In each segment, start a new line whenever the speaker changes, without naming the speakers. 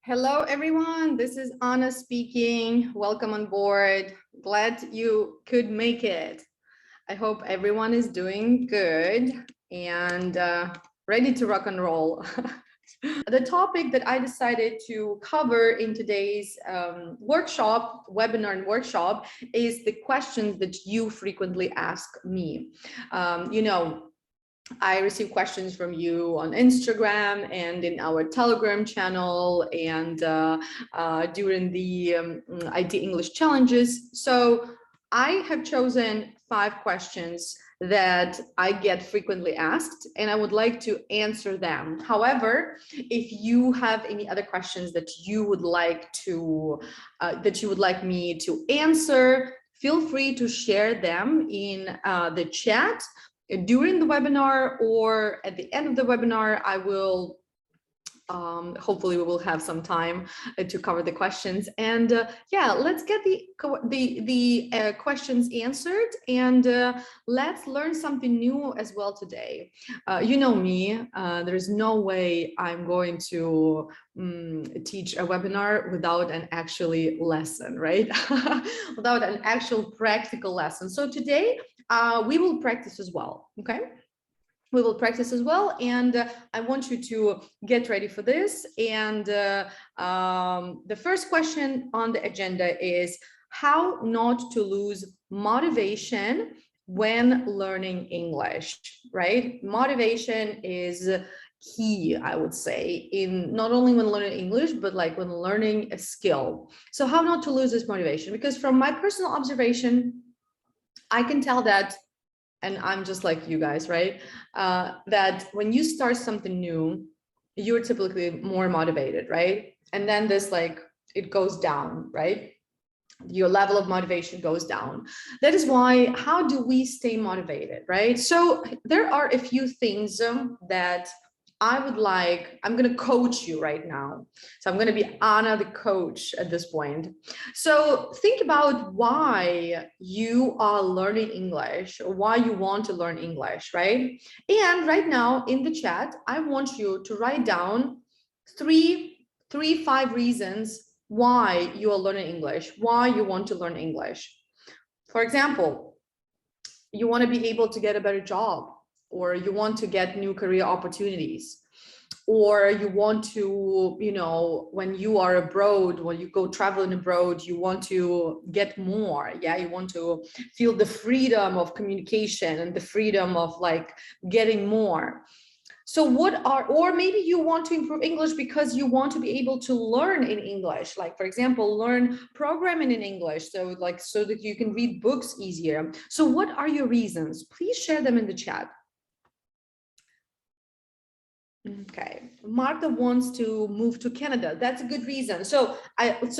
Hello, everyone. This is Anna speaking. Welcome on board. Glad you could make it. I hope everyone is doing good and ready to rock and roll. The topic that I decided to cover in today's webinar and workshop is the questions that you frequently ask me. I receive questions from you on Instagram and in our Telegram channel and during the IT English challenges. So I have chosen 5 questions that I get frequently asked, and I would like to answer them. However, if you have any other questions that you would like me to answer, feel free to share them in the chat during the webinar or at the end of the webinar. I will hopefully we will have some time to cover the questions, and yeah, let's get the questions answered, and let's learn something new as well today. You know me, there's no way I'm going to teach a webinar without an actually lesson, right? Without an actual practical lesson. So today we will practice as well. Okay, we will practice as well, and I want you to get ready for this. And the first question on the agenda is how not to lose motivation when learning English, right? Motivation is key, I would say, in not only when learning English, but like when learning a skill. So how not to lose this motivation? Because from my personal observation, I can tell that, and I'm just like you guys, right? That when you start something new, you're typically more motivated, right? And then it goes down, right? Your level of motivation goes down. That is why, how do we stay motivated, right? So there are a few things that I'm going to coach you right now. So I'm going to be Anna, the coach at this point. So think about why you are learning English, or why you want to learn English, right? And right now in the chat, I want you to write down five reasons why you are learning English, why you want to learn English. For example, you want to be able to get a better job, or you want to get new career opportunities, or you want to, when you are abroad, when you go traveling abroad, you want to get more. Yeah, you want to feel the freedom of communication and the freedom of like getting more. So or maybe you want to improve English because you want to be able to learn in English, like for example, learn programming in English, so that you can read books easier. So what are your reasons? Please share them in the chat. Okay, Martha wants to move to Canada. That's a good reason. So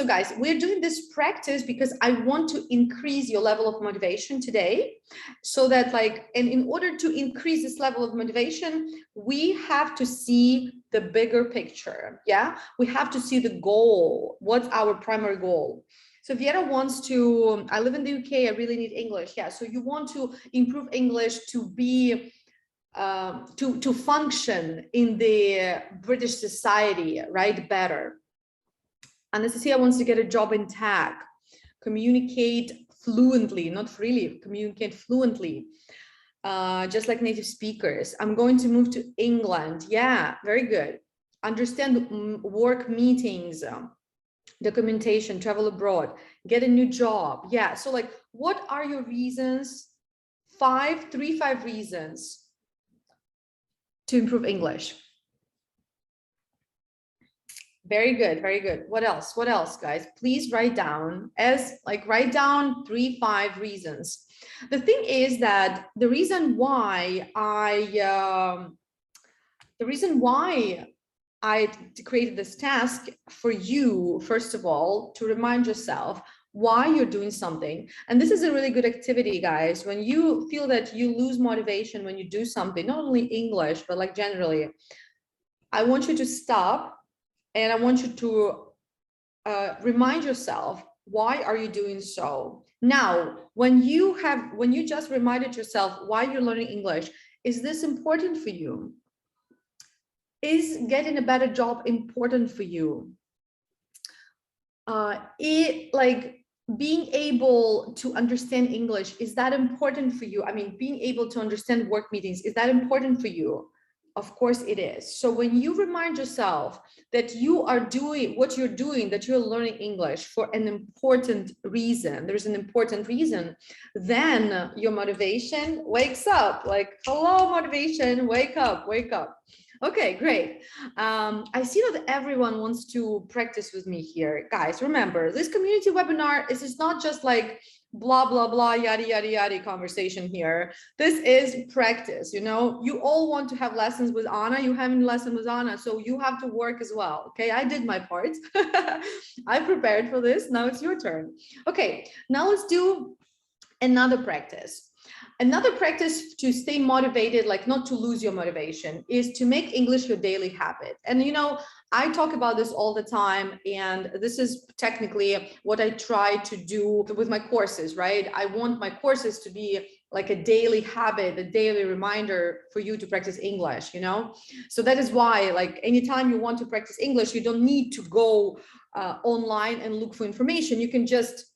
guys, we're doing this practice because I want to increase your level of motivation today, so that and in order to increase this level of motivation, we have to see the bigger picture. Yeah, we have to see the goal. What's our primary goal? So Viera wants to, I live in the UK, I really need English. Yeah, so you want to improve English to be to function in the British society, right, better. Anastasia wants to get a job in tech, communicate fluently, not freely, communicate fluently, just like native speakers. I'm going to move to England. Yeah, very good. Understand work meetings, documentation, travel abroad, get a new job. Yeah, so what are your reasons? 5 reasons to improve English. Very good, very good. What else? What else, guys? Please write down write down 5 reasons. The thing is that the reason why I created this task for you, first of all, to remind yourself why you're doing something. And this is a really good activity, guys. When you feel that you lose motivation when you do something, not only English, but generally, I want you to stop and I want you to remind yourself, why are you doing so? Now, when you just reminded yourself why you're learning English, is this important for you? Is getting a better job important for you? being able to understand English, is that important for you? I mean, being able to understand work meetings, is that important for you? Of course it is. So when you remind yourself that you are doing what you're doing, that you're learning English for an important reason, there's an important reason, then your motivation wakes up. Like, hello, motivation, wake up, wake up. Okay, great. I see that everyone wants to practice with me here. Guys, remember, this community webinar is not just like blah, blah, blah, yada, yada, yada conversation here. This is practice, you know? You all want to have lessons with Anna. You haven't lesson with Anna, so you have to work as well, okay? I did my part. I prepared for this. Now it's your turn. Okay, now let's do another practice. Another practice to stay motivated, like not to lose your motivation, is to make English your daily habit. And you know, I talk about this all the time, and this is technically what I try to do with my courses, right? I want my courses to be like a daily habit, a daily reminder for you to practice English, you know? So that is why, like, anytime you want to practice English, you don't need to go online and look for information. You can just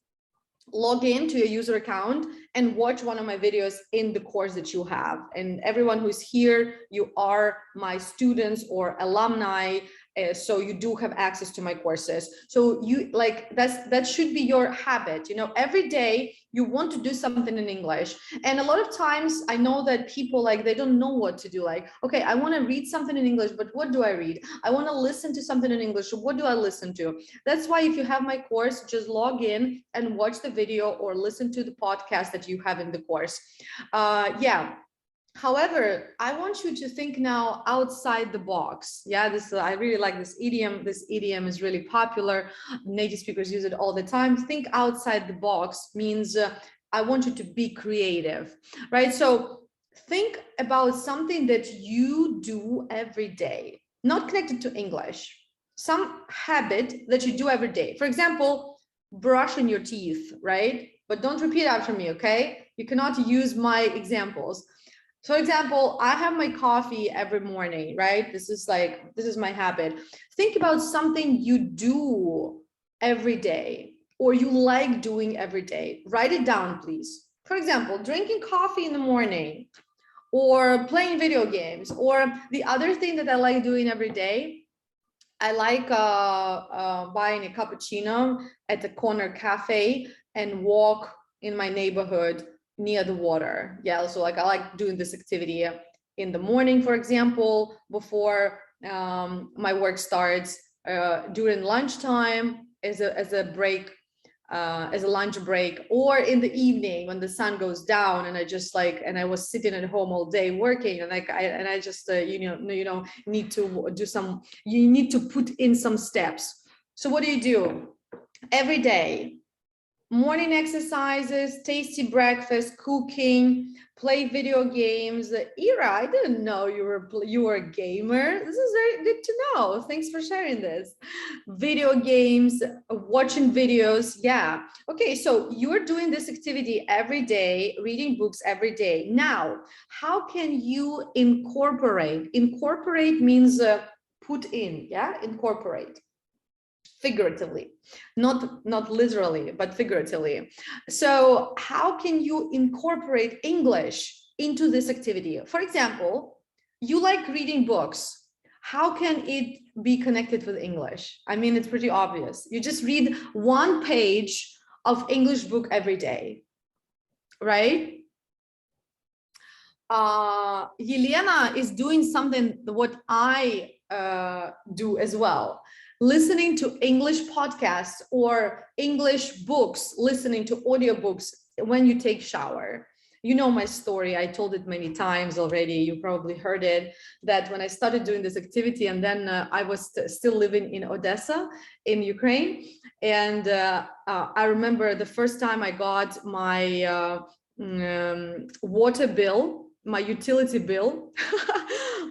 log into your user account and watch one of my videos in the course that you have. And everyone who's here, you are my students or alumni, so you do have access to my courses. So you like that should be your habit. You know, every day you want to do something in English. And a lot of times I know that people, like, they don't know what to do. Like, okay, I want to read something in English, but what do I read? I want to listen to something in English. What do I listen to? That's why if you have my course, just log in and watch the video or listen to the podcast that you have in the course. Yeah. However, I want you to think now outside the box. Yeah, I really like this idiom. This idiom is really popular. Native speakers use it all the time. Think outside the box means I want you to be creative, right? So think about something that you do every day, not connected to English. Some habit that you do every day. For example, brushing your teeth, right? But don't repeat after me, okay? You cannot use my examples. For example, I have my coffee every morning, right? This is my habit. Think about something you do every day or you like doing every day. Write it down, please. For example, drinking coffee in the morning or playing video games, or the other thing that I like doing every day. I like buying a cappuccino at the corner cafe and walk in my neighborhood near the water. Yeah, so like I like doing this activity in the morning, for example, before my work starts, during lunchtime as a break, as a lunch break, or in the evening when the sun goes down and I was sitting at home all day working, and I just need to do some, you need to put in some steps. So what do? Every day, morning exercises, tasty breakfast, cooking, play video games. Ira, I didn't know you were a gamer. This is very good to know. Thanks for sharing this. Video games, watching videos. Yeah. Okay, so you're doing this activity every day, reading books every day. Now, how can you incorporate? Incorporate means put in, yeah? Incorporate. Figuratively, not literally, but figuratively. So how can you incorporate English into this activity? For example, you like reading books. How can it be connected with English? I mean, it's pretty obvious. You just read one page of English book every day, right? Yelena is doing something what I do as well. Listening to English podcasts or English books, listening to audiobooks when you take shower. You know my story. I told it many times already. You probably heard it, that when I started doing this activity, and then I was still living in Odessa in Ukraine. And I remember the first time I got my water bill, my utility bill.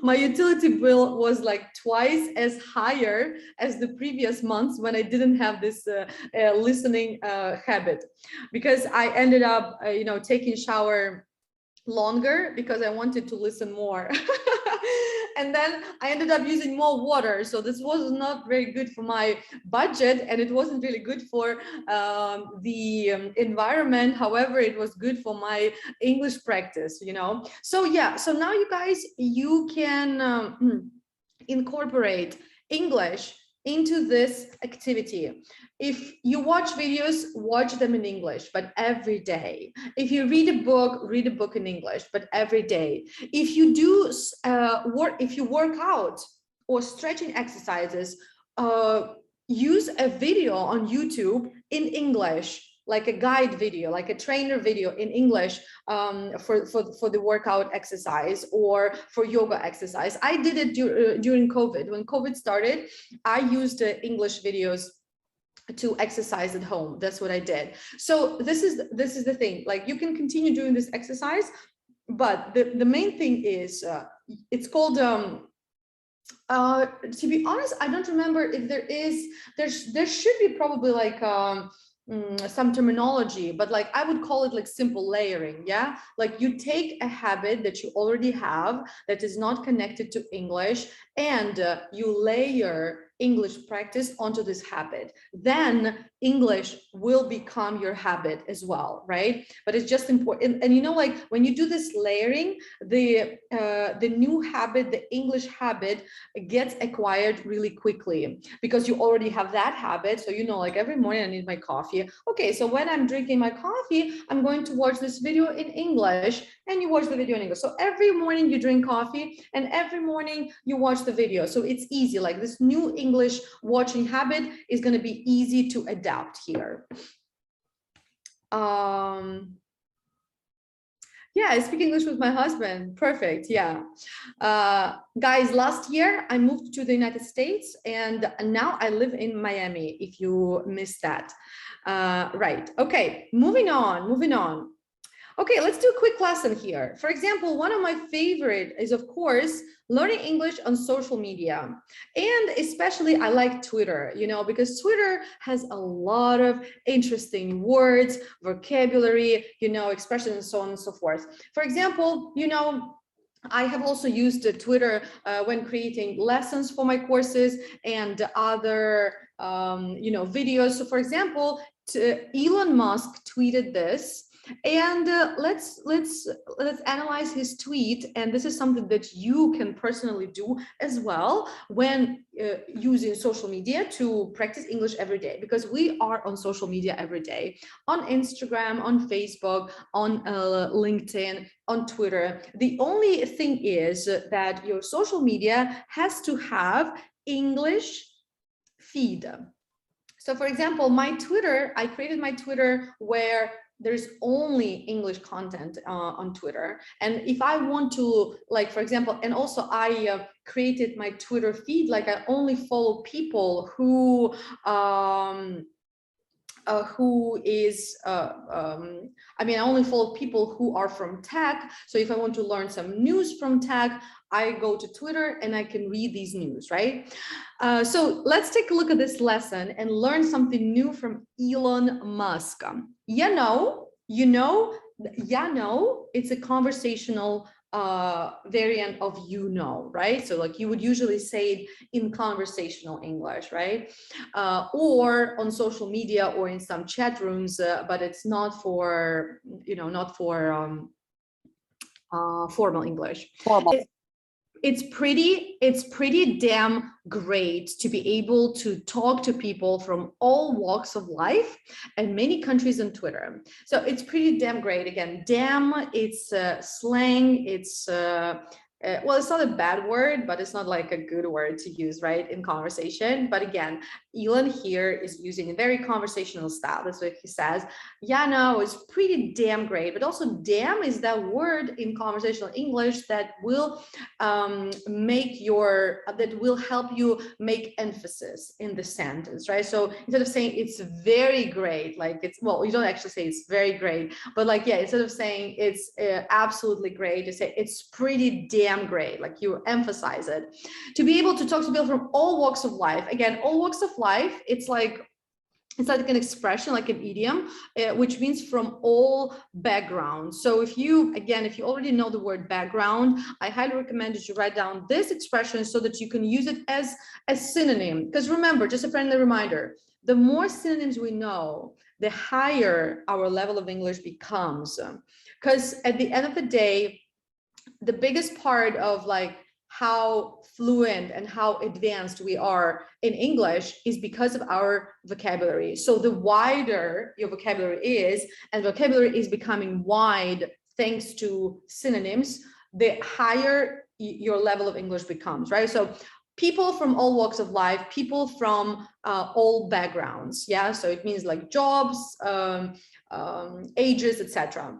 My utility bill was like twice as higher as the previous months when I didn't have this listening habit, because I ended up taking shower longer because I wanted to listen more. And then I ended up using more water. So this was not very good for my budget, and it wasn't really good for the environment. However, it was good for my English practice, you know. So yeah, so now you guys, you can incorporate English into this activity. If you watch videos, watch them in English, but every day. If you read a book in English, but every day. If you do if you work out or stretching exercises, use a video on YouTube in English, like a guide video, like a trainer video in English for the workout exercise or for yoga exercise. I did it during COVID. When COVID started, I used English videos to exercise at home. That's what I did. So this is the thing. Like, you can continue doing this exercise, but the main thing is it's called to be honest, I don't remember if there should be probably like some terminology, but like I would call it like simple layering. Yeah, like you take a habit that you already have that is not connected to English, and you layer English practice onto this habit. Then English will become your habit as well, right? But it's just important. And you know, like when you do this layering, the new habit, the English habit, gets acquired really quickly because you already have that habit. So you know, like every morning I need my coffee. Okay, so when I'm drinking my coffee, I'm going to watch this video in English, and you watch the video in English. So every morning you drink coffee, and every morning you watch the video. So it's easy. Like this new English watching habit is going to be easy to adapt here. Yeah, I speak English with my husband. Perfect. Yeah. Guys, last year I moved to the United States, and now I live in Miami, if you missed that. Right. Okay, moving on. Okay, let's do a quick lesson here. For example, one of my favorite is, of course, learning English on social media. And especially I like Twitter, you know, because Twitter has a lot of interesting words, vocabulary, you know, expressions, and so on and so forth. For example, you know, I have also used Twitter when creating lessons for my courses and other, you know, videos. So for example, Elon Musk tweeted this. And let's analyze his tweet. And this is something that you can personally do as well when using social media to practice English every day, because we are on social media every day, on Instagram, on Facebook, on LinkedIn, on Twitter. The only thing is that your social media has to have English feed. So for example, my Twitter, I created my Twitter where there's only English content on Twitter. And if I want to, like, for example, and also I created my Twitter feed, like I only follow people who I mean, I only follow people who are from tech. So if I want to learn some news from tech, I go to Twitter and I can read these news, right? So let's take a look at this lesson and learn something new from Elon Musk. You know, it's a conversational variant of you know, right? So like you would usually say it in conversational English, right? Or on social media or in some chat rooms, but it's not for, you know, not for formal English. It's pretty damn great to be able to talk to people from all walks of life and many countries on Twitter. So it's pretty damn great. Again, damn, it's slang. It's well, it's not a bad word, but it's not like a good word to use, right, in conversation. But again, Elon here is using a very conversational style. That's what he says. Yeah, no, it's pretty damn great. But also, damn is that word in conversational English that will that will help you make emphasis in the sentence, right? So instead of saying it's very great, like it's, well, you don't actually say it's very great, but like, yeah, instead of saying it's absolutely great, you say it's pretty damn great, like you emphasize it. To be able to talk to people from all walks of life, again, all walks of life, it's like it's like an expression, like an idiom, which means from all backgrounds. So if you, again, if you already know the word background, I highly recommend that you write down this expression so that you can use it as a synonym. Because remember, just a friendly reminder, the more synonyms we know, the higher our level of English becomes. Because at the end of the day, the biggest part of like how fluent and how advanced we are in English is because of our vocabulary. So the wider your vocabulary is, and vocabulary is becoming wide thanks to synonyms, the higher your level of English becomes, right? So people from all walks of life, people from all backgrounds, yeah? So it means like jobs, ages, etc.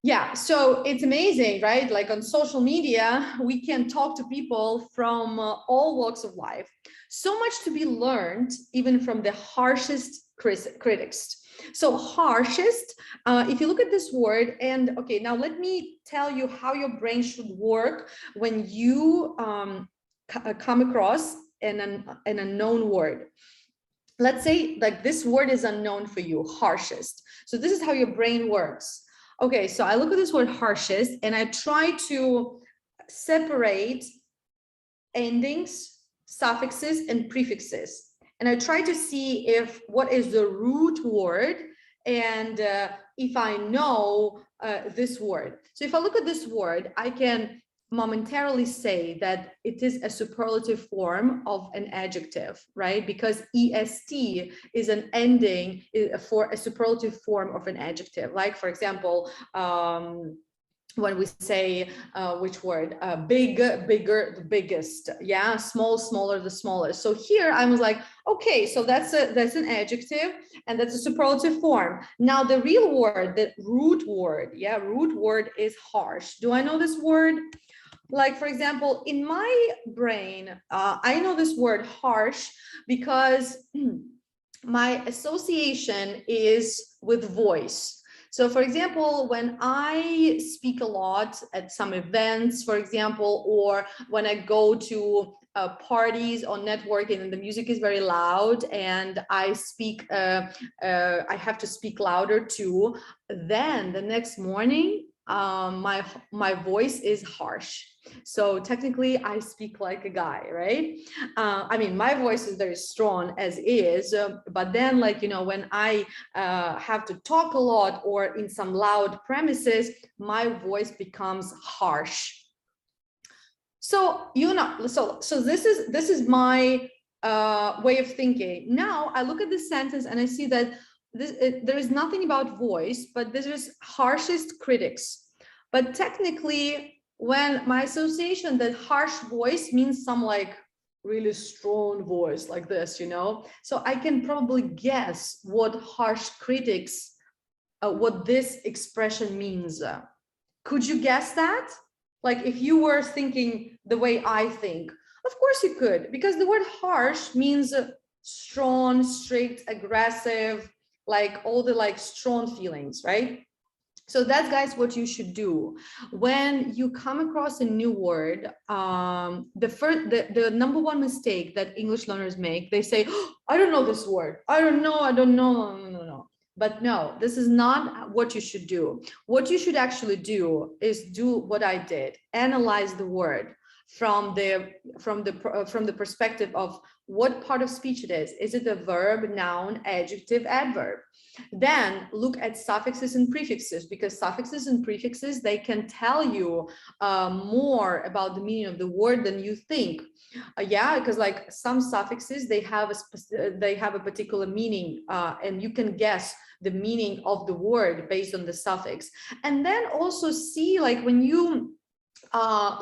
Yeah, so it's amazing, right? Like on social media, we can talk to people from all walks of life. So much to be learned, even from the harshest critics. So harshest, if you look at this word, and okay, now let me tell you how your brain should work when you come across an unknown word. Let's say like this word is unknown for you, harshest. So this is how your brain works. Okay, so I look at this word harshest and I try to separate endings, suffixes, and prefixes. And I try to see if what is the root word and if I know this word. So if I look at this word, I can momentarily say that it is a superlative form of an adjective, right? Because est is an ending for a superlative form of an adjective. Like, for example, when we say which word, big, bigger, the biggest, yeah, small, smaller, the smallest. So here I was like, okay, so that's an adjective and that's a superlative form. Now the real word, the root word, yeah, root word is harsh. Do I know this word? Like, for example, in my brain, I know this word harsh because my association is with voice. So, for example, when I speak a lot at some events, for example, or when I go to parties or networking and the music is very loud and I speak, I have to speak louder too, then the next morning, my voice is harsh. So technically I speak like a guy, right? I mean, my voice is very strong as is, but then, like, you know, when I have to talk a lot or in some loud premises, my voice becomes harsh. So, you know, so this is my way of thinking. Now I look at this sentence and I see that there is nothing about voice, but there is harshest critics. But technically, when my association that harsh voice means some like really strong voice like this, you know, so I can probably guess what harsh critics, what this expression means. Could you guess that? Like if you were thinking the way I think, of course you could, because the word harsh means strong, strict, aggressive, like all the like strong feelings, right? So that's, guys, what you should do when you come across a new word. The number one mistake that English learners make, they say, oh, I don't know this word. I don't know. No. But no, this is not what you should do. What you should actually do is do what I did. Analyze the word from the perspective of what part of speech it is. Is it a verb, noun, adjective, adverb? Then look at suffixes and prefixes, because suffixes and prefixes, they can tell you more about the meaning of the word than you think. Yeah, because like some suffixes, they have a particular meaning, and you can guess the meaning of the word based on the suffix. And then also see, like when you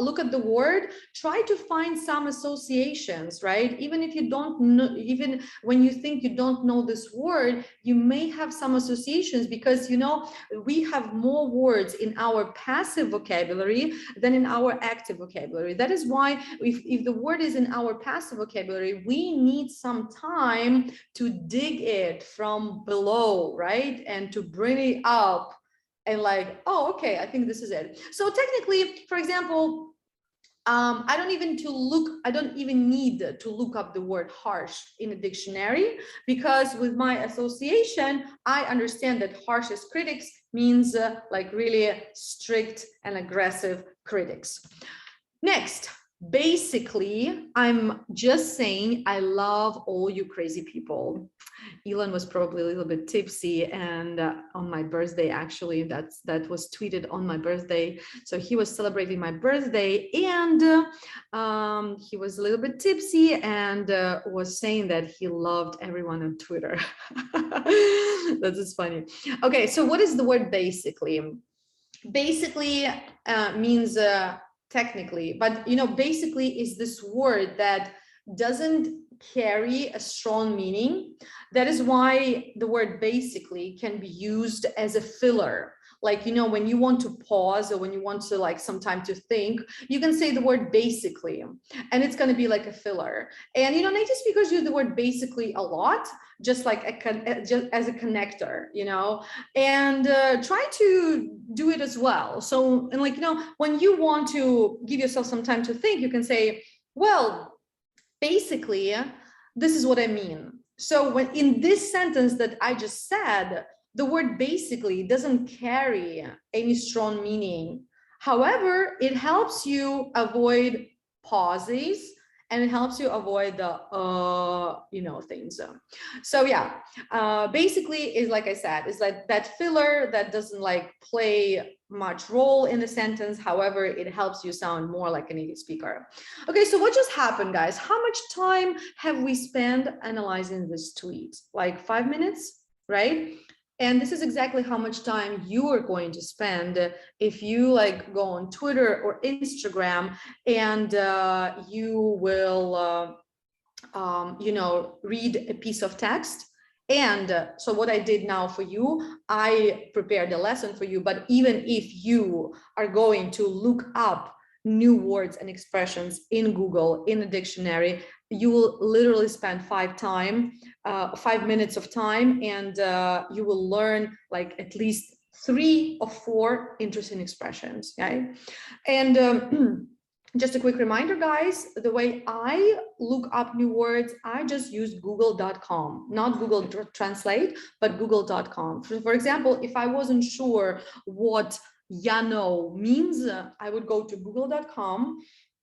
look at the word, try to find some associations, right? Even if you don't know, even when you think you don't know this word, you may have some associations, because, you know, we have more words in our passive vocabulary than in our active vocabulary. That is why if the word is in our passive vocabulary, we need some time to dig it from below, right? And to bring it up and like, oh, okay, I think this is it. So technically, for example, I don't even need to look up the word harsh in a dictionary, because with my association, I understand that harshest critics means like really strict and aggressive critics. Next, basically, I'm just saying I love all you crazy people. Elon was probably a little bit tipsy, and on my birthday, actually, that was tweeted on my birthday. So he was celebrating my birthday, and he was a little bit tipsy and was saying that he loved everyone on Twitter. That's just funny. Okay, so what is the word basically? Basically means technically, but basically is this word that doesn't carry a strong meaning. That is why the word basically can be used as a filler. Like, when you want to pause, or when you want to like some time to think, you can say the word basically, and it's going to be like a filler. And native speakers use the word basically a lot, just like just as a connector, and try to do it as well. So, and like, when you want to give yourself some time to think, you can say, well, basically, this is what I mean. So when in this sentence that I just said, the word basically doesn't carry any strong meaning. However, it helps you avoid pauses, and it helps you avoid the things. So yeah, basically is, like I said, is like that filler that doesn't like play much role in the sentence. However, it helps you sound more like a native speaker. Okay, so what just happened, guys? How much time have we spent analyzing this tweet? Like 5 minutes, right? And this is exactly how much time you are going to spend if you like go on Twitter or Instagram, and you will, read a piece of text. And so what I did now for you, I prepared a lesson for you. But even if you are going to look up new words and expressions in Google, in a dictionary, you will literally spend 5 minutes of time, and you will learn like at least 3 or 4 interesting expressions. Okay, and just a quick reminder, guys, the way I look up new words, I just use google.com, not Google Translate, but google.com. For example, if I wasn't sure what "ya know" means, I would go to google.com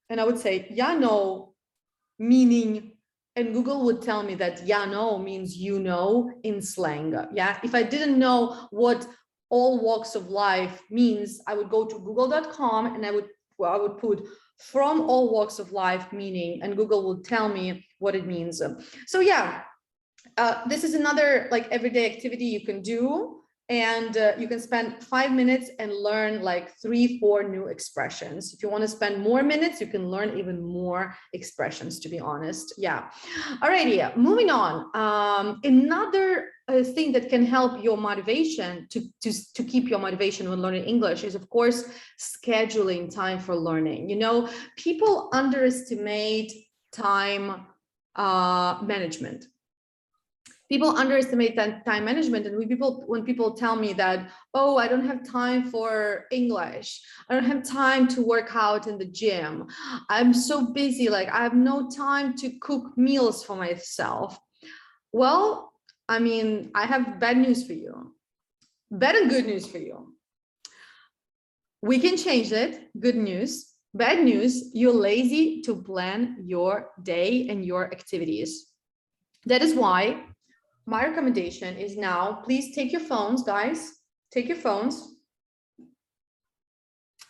and I would say "ya know" meaning, and Google would tell me that "ya know" means in slang. Yeah, if I didn't know what all walks of life means, I would go to google.com and I would put "from all walks of life" meaning, and Google will tell me what it means. So yeah, this is another like everyday activity you can do, and you can spend 5 minutes and learn like 3-4 new expressions. If you want to spend more minutes, you can learn even more expressions, to be honest. Yeah. Alrighty, moving on. Another thing that can help your motivation to keep your motivation when learning English is, of course, scheduling time for learning. People underestimate time management. People underestimate that time management, and when people tell me that, oh, I don't have time for English, I don't have time to work out in the gym, I'm so busy, like I have no time to cook meals for myself. Well, I mean, I have bad news for you. Bad and good news for you. We can change it. Good news. Bad news, you're lazy to plan your day and your activities. That is why my recommendation is now, please take your phones, guys, take your phones.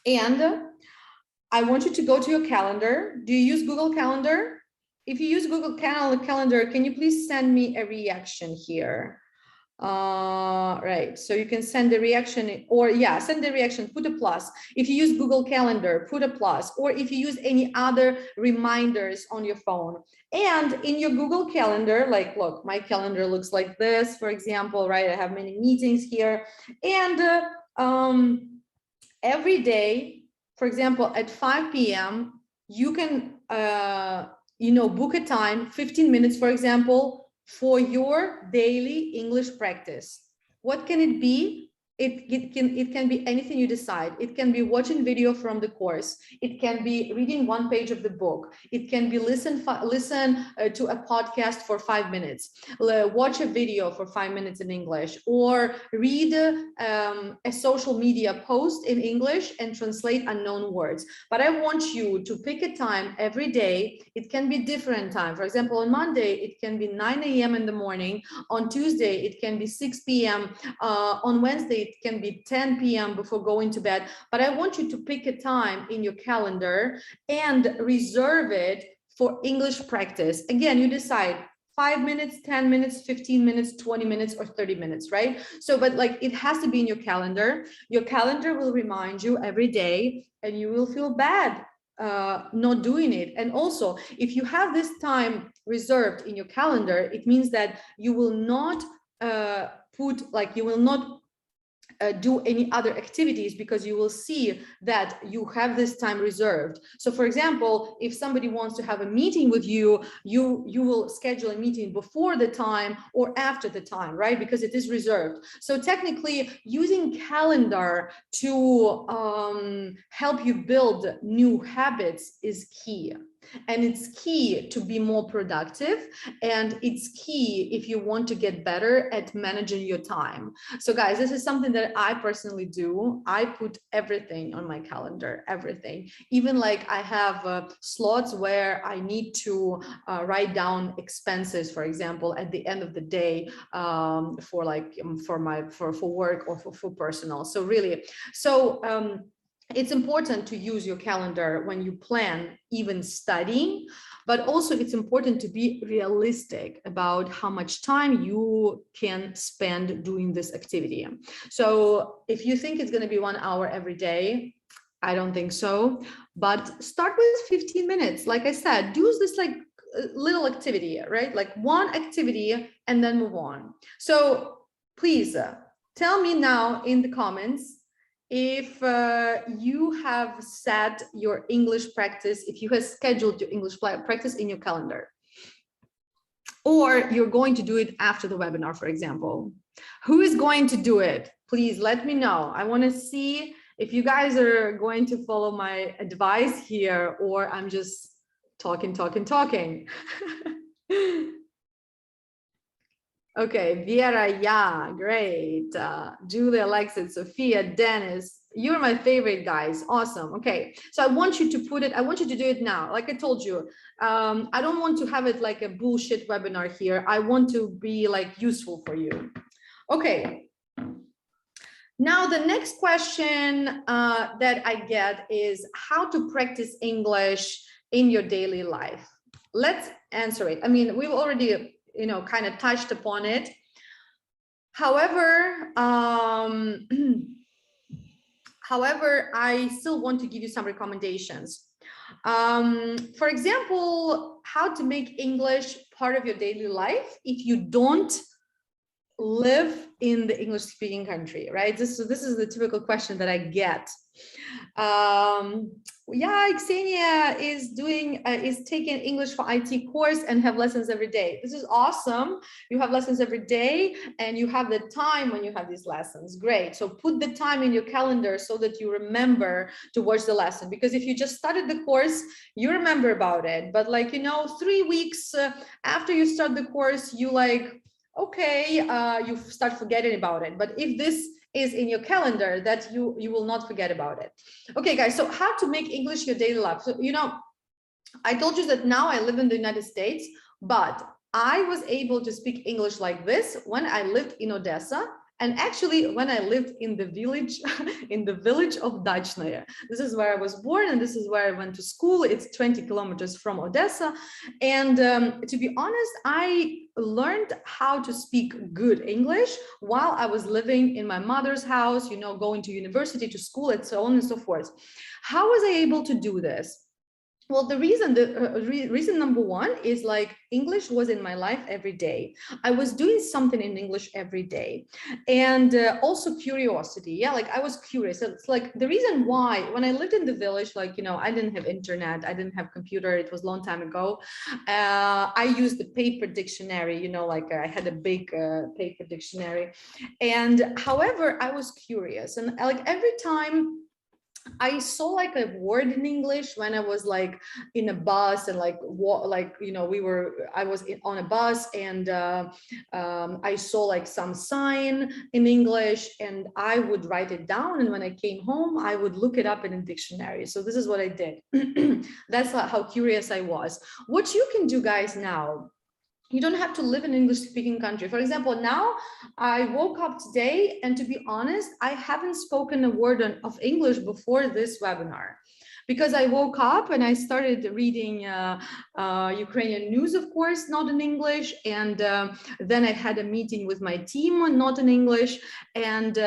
And I want you to go to your calendar. Do you use Google Calendar? If you use Google Calendar, can you please send me a reaction here? Right, so you can send the reaction, or yeah, send the reaction, put a plus. If you use Google Calendar, put a plus, or if you use any other reminders on your phone. And in your Google Calendar, like, look, my calendar looks like this, for example, right? I have many meetings here, and every day, for example, at 5 p.m., you can, book a time, 15 minutes, for example, for your daily English practice. What can it be? it can be anything you decide. It can be watching video from the course. It can be reading one page of the book. It can be listen to a podcast for 5 minutes, watch a video for 5 minutes in English, or read a social media post in English and translate unknown words. But I want you to pick a time every day. It can be different time. For example, on Monday, it can be 9 a.m. in the morning. On Tuesday, it can be 6 p.m. On Wednesday, it can be 10 p.m. before going to bed. But I want you to pick a time in your calendar and reserve it for English practice. Again, you decide 5 minutes, 10 minutes, 15 minutes, 20 minutes, or 30 minutes, right? So, but like it has to be in your calendar. Your calendar will remind you every day, and you will feel bad not doing it. And also, if you have this time reserved in your calendar, it means that you will not do any other activities, because you will see that you have this time reserved. So for example, if somebody wants to have a meeting with you, you will schedule a meeting before the time or after the time, right? Because it is reserved. So technically, using calendar to help you build new habits is key. And it's key to be more productive, and it's key if you want to get better at managing your time. So guys, this is something that I personally do. I put everything on my calendar, everything. Even like I have slots where I need to write down expenses, for example, at the end of the day, for work or for personal. So really, it's important to use your calendar when you plan even studying, but also it's important to be realistic about how much time you can spend doing this activity. So if you think it's going to be 1 hour every day, I don't think so, but start with 15 minutes. Like I said, do this like little activity, right? Like one activity and then move on. So please tell me now in the comments if you have set your English practice, if you have scheduled your English practice in your calendar, or you're going to do it after the webinar, for example. Who is going to do it? Please let me know. I want to see if you guys are going to follow my advice here, or I'm just talking. Okay, Viera, yeah, great. Julia likes it. Sophia, Dennis, you're my favorite, guys. Awesome. Okay, so I want you to do it now. Like I told you, I don't want to have it like a bullshit webinar here. I want to be like useful for you. Okay. Now, the next question that I get is how to practice English in your daily life. Let's answer it. I mean, we've already kind of touched upon it. However, I still want to give you some recommendations. For example, how to make English part of your daily life if you don't live in the English speaking country, right? This is the typical question that I get. Yeah, Xenia is taking English for IT course and have lessons every day. This is awesome. You have lessons every day and you have the time when you have these lessons. Great. So put the time in your calendar so that you remember to watch the lesson, because if you just started the course, you remember about it. But 3 weeks after you start the course, you you start forgetting about it. But if this is in your calendar, that you will not forget about it. Okay, guys, so how to make English your daily life. So, I told you that now I live in the United States, but I was able to speak English like this when I lived in Odessa. And actually, when I lived in the village, of Dachnoye. This is where I was born, and this is where I went to school. It's 20 kilometers from Odessa. And to be honest, I learned how to speak good English while I was living in my mother's house, going to university, to school, and so on and so forth. How was I able to do this? Well, the reason, reason number one is like English was in my life every day. I was doing something in English every day, and also curiosity. Yeah, like I was curious. So it's like the reason why when I lived in the village, like, you know, I didn't have internet, I didn't have computer. It was a long time ago. I used the paper dictionary. You know, like I had a big paper dictionary, and however, I was curious, and like every time I saw like a word in English when I was like in a bus and like what, like, you know, I was on a bus, and I saw like some sign in English and I would write it down. And when I came home, I would look it up in a dictionary. So this is what I did. That's how curious I was. What you can do, guys, now, you don't have to live in an English speaking country. For example, now I woke up today, and to be honest, I haven't spoken a word of English before this webinar, because I woke up and I started reading Ukrainian news, of course, not in English. And then I had a meeting with my team, not in English. And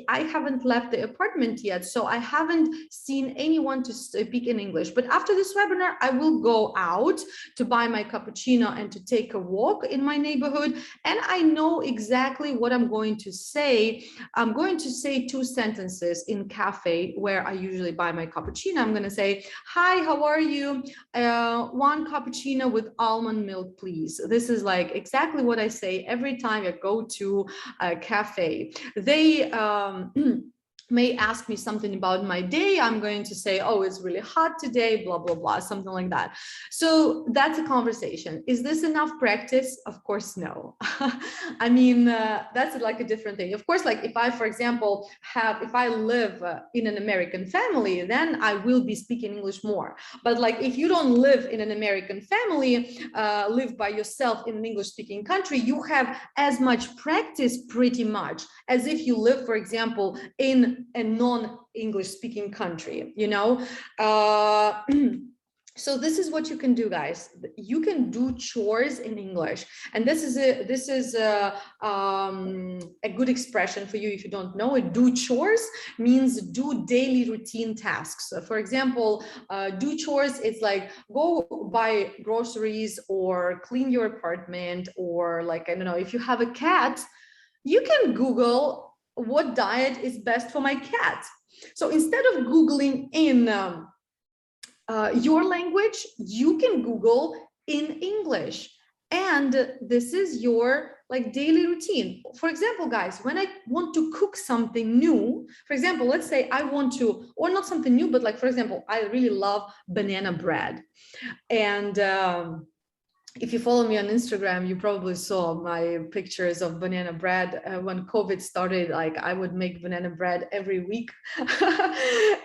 I haven't left the apartment yet, so I haven't seen anyone to speak in English. But after this webinar, I will go out to buy my cappuccino and to take a walk in my neighborhood. And I know exactly what I'm going to say. I'm going to say 2 sentences in cafe where I usually buy my cappuccino. I'm going to say, hi, how are you? 1 cappuccino with almond milk, please. This is like exactly what I say every time I go to a cafe. They may ask me something about my day. I'm going to say, oh, it's really hot today, blah, blah, blah, something like that. So that's a conversation. Is this enough practice? Of course, no. I mean, that's like a different thing. Of course, like if I, for example, if I live in an American family, then I will be speaking English more. But like if you don't live in an American family, live by yourself in an English speaking country, you have as much practice pretty much as if you live, for example, in a non-English speaking country, you know. So this is what you can do, guys. You can do chores in English, and this is a good expression for you if you don't know it. Do chores means do daily routine tasks. So for example, do chores is like go buy groceries or clean your apartment, or like, I don't know, if you have a cat, you can Google what diet is best for my cat. So instead of Googling in your language, you can Google in English. And this is your like daily routine. For example, guys, when I want to cook something new, for example, let's say I want to, or not something new, but like, for example, I really love banana bread. And if you follow me on Instagram, you probably saw my pictures of banana bread. When COVID started, like I would make banana bread every week.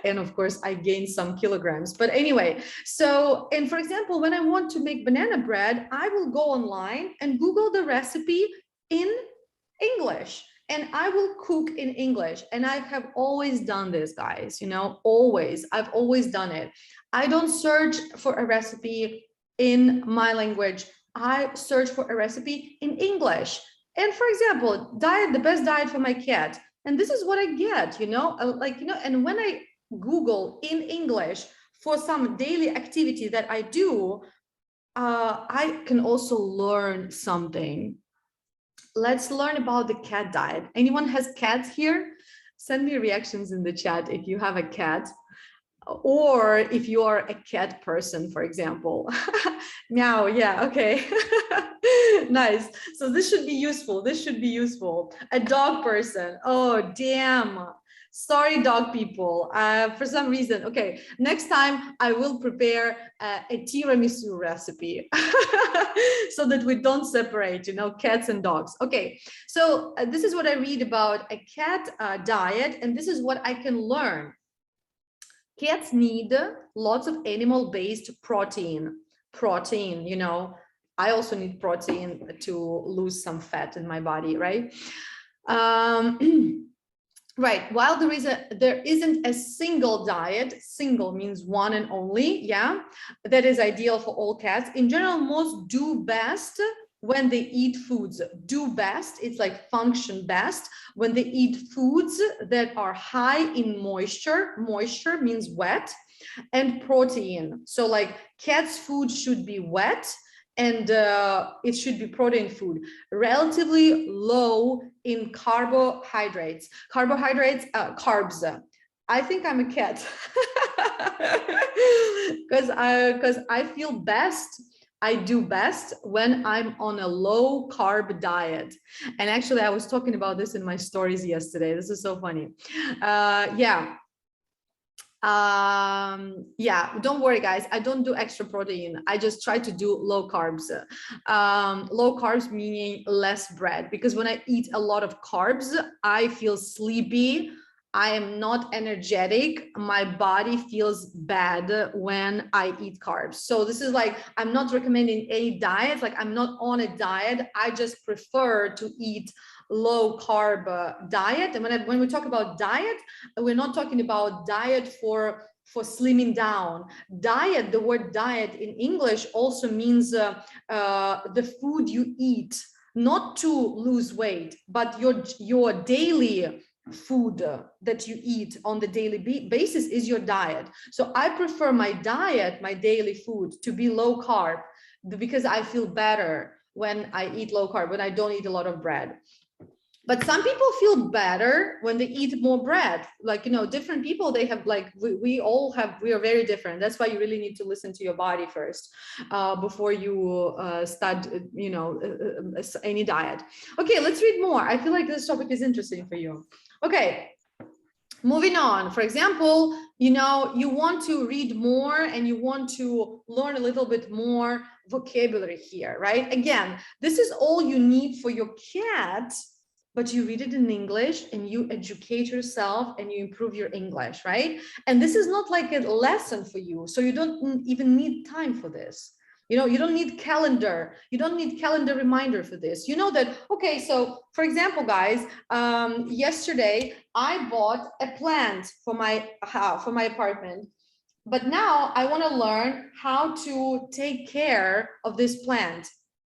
And of course, I gained some kilograms. But anyway, so, and for example, when I want to make banana bread, I will go online and Google the recipe in English. And I will cook in English. And I have always done this, guys, you know, always. I've always done it. I don't search for a recipe in my language. I search for a recipe in English. And for example, the best diet for my cat. And this is what I get, you know, like, you know, and when I Google in English for some daily activity that I do, I can also learn something. Let's learn about the cat diet. Anyone has cats here? Send me reactions in the chat if you have a cat, or if you are a cat person, for example. Now, yeah, okay. Nice. So this should be useful. This should be useful. A dog person. Oh, damn. Sorry, dog people. For some reason, okay. Next time I will prepare a tiramisu recipe so that we don't separate, you know, cats and dogs. Okay. So this is what I read about a cat diet, and this is what I can learn. Cats need lots of animal-based protein. Protein, you know, I also need protein to lose some fat in my body, right? Right. While there isn't a single diet, single means one and only, yeah, that is ideal for all cats. In general, most do best when they eat foods. Do best, it's like function best when they eat foods that are high in moisture. Moisture means wet. and protein. So like cat's food should be wet, and it should be protein food, relatively low in carbohydrates. Carbs. I think I'm a cat because I feel best. I do best when I'm on a low carb diet. And actually, I was talking about this in my stories yesterday. This is so funny. Yeah, don't worry guys, I don't do extra protein. I just try to do low carbs. Low carbs meaning less bread, because when I eat a lot of carbs, I feel sleepy, I am not energetic, my body feels bad when I eat carbs. So this is like, I'm not recommending a diet, like I'm not on a diet, I just prefer to eat low carb diet. And when we talk about diet, we're not talking about diet for slimming down. Diet, the word diet in English also means the food you eat, not to lose weight, but your daily food that you eat on the daily basis is your diet. So I prefer my diet, my daily food, to be low carb, because I feel better when I eat low carb, when I don't eat a lot of bread. But some people feel better when they eat more bread. Like, you know, different people, they have like, we are very different. That's why you really need to listen to your body first before you start, you know, any diet. Okay, let's read more. I feel like this topic is interesting for you. Okay. Moving on, for example, you know, you want to read more and you want to learn a little bit more vocabulary here, right? Again, this is all you need for your cat, but you read it in English and you educate yourself and you improve your English, right? And this is not like a lesson for you. So you don't even need time for this. You know, you don't need calendar. You don't need calendar reminder for this. You know that, okay, so for example, guys, yesterday I bought a plant for my apartment. But now I want to learn how to take care of this plant.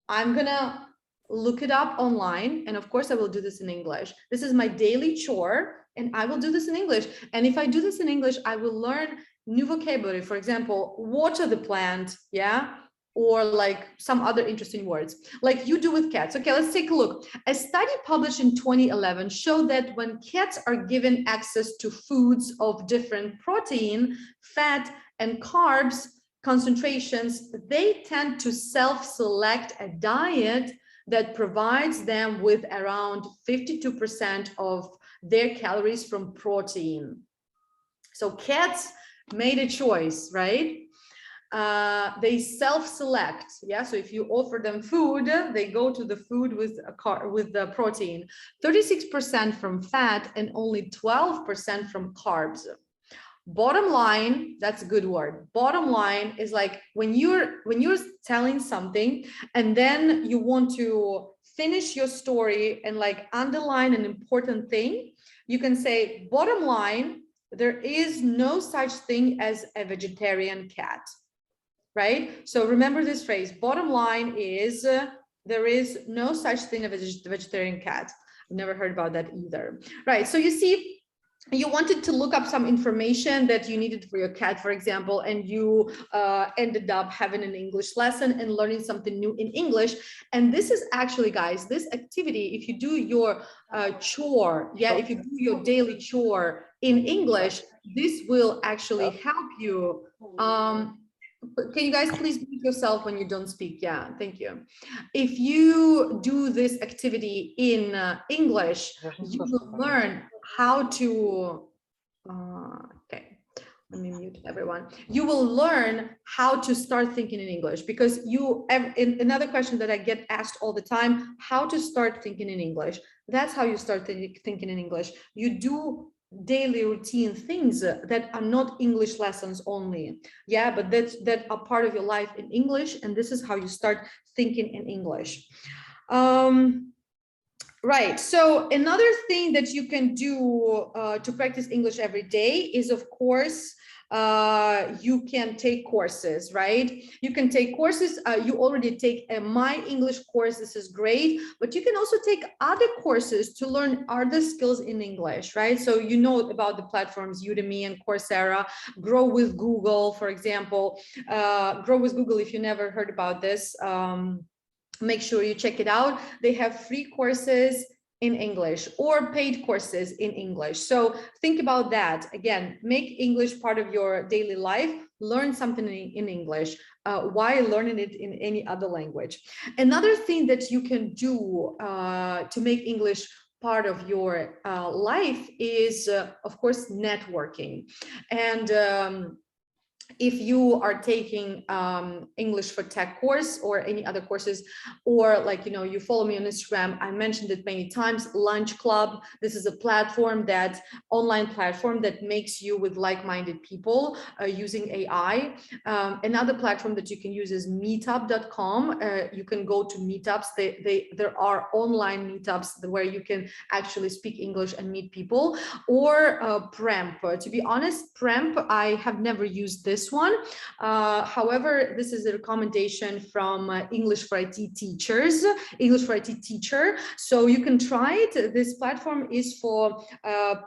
I'm gonna look it up online, and of course I will do this in English. This is my daily chore, and I will do this in English. And if I do this in English, I will learn new vocabulary. For example, water the plant, yeah, or like some other interesting words, like you do with cats. Okay, let's take a look. A study published in 2011 showed that when cats are given access to foods of different protein, fat, and carbs concentrations, they tend to self-select a diet that provides them with around 52% of their calories from protein. So cats made a choice, right? They self-select, yeah. So if you offer them food, they go to the food with the protein, 36% from fat and only 12% from carbs. Bottom line, that's a good word. Bottom line is like when you're telling something and then you want to finish your story and like underline an important thing, you can say, bottom line, there is no such thing as a vegetarian cat, right? So remember this phrase, bottom line is there is no such thing as a vegetarian cat. I've never heard about that either, right? So you see, you wanted to look up some information that you needed for your cat, for example, and you ended up having an English lesson and learning something new in English. And this is actually, guys, this activity, if you do your chore, yeah, if you do your daily chore in English, this will actually help you. Can you guys please mute yourself when you don't speak? Yeah, thank you. If you do this activity in English, you will learn how to, okay, let me mute everyone. You will learn how to start thinking in English, because another question that I get asked all the time, how to start thinking in English. That's how you start thinking in English. You do daily routine things that are not English lessons only, yeah, but that are part of your life in English, and this is how you start thinking in English. Right, so another thing that you can do to practice English every day is, of course, you can take courses, right? You can take courses. You already take a My English course. This is great, but you can also take other courses to learn other skills in English, right? So you know about the platforms Udemy and Coursera. Grow with Google, for example. Grow with Google, if you never heard about this, make sure you check it out. They have free courses in English or paid courses in English. So think about that. Again, make English part of your daily life. Learn something in English while learning it in any other language. Another thing that you can do to make English part of your life is, of course, networking. And if you are taking English for Tech course or any other courses, or like, you know, you follow me on Instagram, I mentioned it many times, Lunch Club. This is a platform that online platform that makes you with like-minded people using AI. Another platform that you can use is meetup.com. You can go to meetups. There are online meetups where you can actually speak English and meet people, or Premp. To be honest, Premp, I have never used this one. However, this is a recommendation from English for IT teachers, English for IT teacher. So you can try it. This platform is for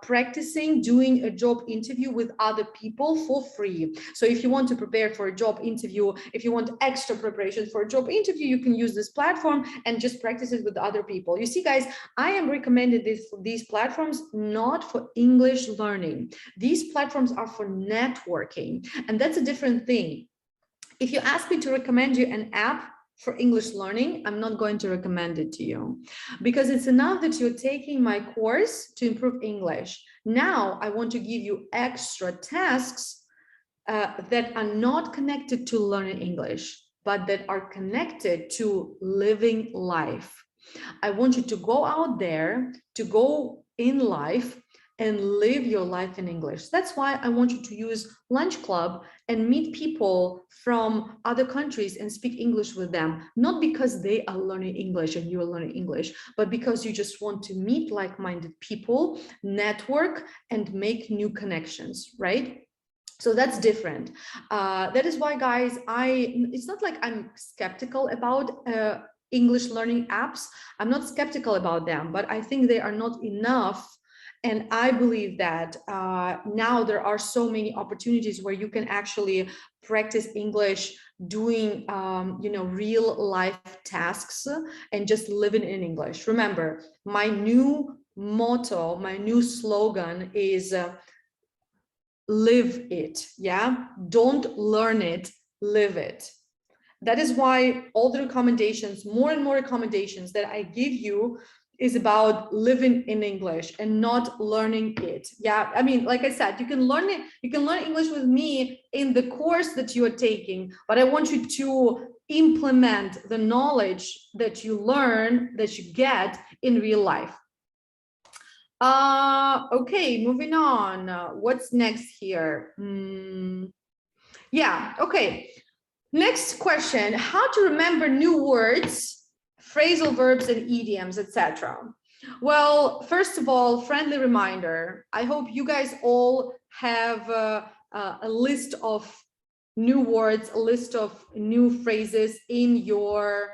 practicing doing a job interview with other people for free. So if you want to prepare for a job interview, if you want extra preparation for a job interview, you can use this platform and just practice it with other people. You see, guys, I am recommending these platforms not for English learning. These platforms are for networking, and that's a different thing. If you ask me to recommend you an app for English learning, I'm not going to recommend it to you, because it's enough that you're taking my course to improve English. Now I want to give you extra tasks that are not connected to learning English, but that are connected to living life. I want you to go out there, to go in life and live your life in English. That's why I want you to use Lunch Club and meet people from other countries and speak English with them, not because they are learning English and you're learning English, but because you just want to meet like-minded people, network, and make new connections, right? So that's different. That is why, guys, it's not like I'm skeptical about English learning apps. I'm not skeptical about them, but I think they are not enough. And I believe that now there are so many opportunities where you can actually practice English doing, you know, real life tasks and just living in English. Remember, my new motto, my new slogan is live it. Yeah, don't learn it, live it. That is why all the recommendations, more and more recommendations that I give you is about living in English and not learning it. Yeah, I mean, like I said, you can learn it, you can learn English with me in the course that you are taking, but I want you to implement the knowledge that you learn, that you get in real life. Okay, moving on. What's next here? Yeah, okay. Next question, how to remember new words, phrasal verbs and idioms, etc. Well, first of all, friendly reminder. I hope you guys all have a list of new words, a list of new phrases in your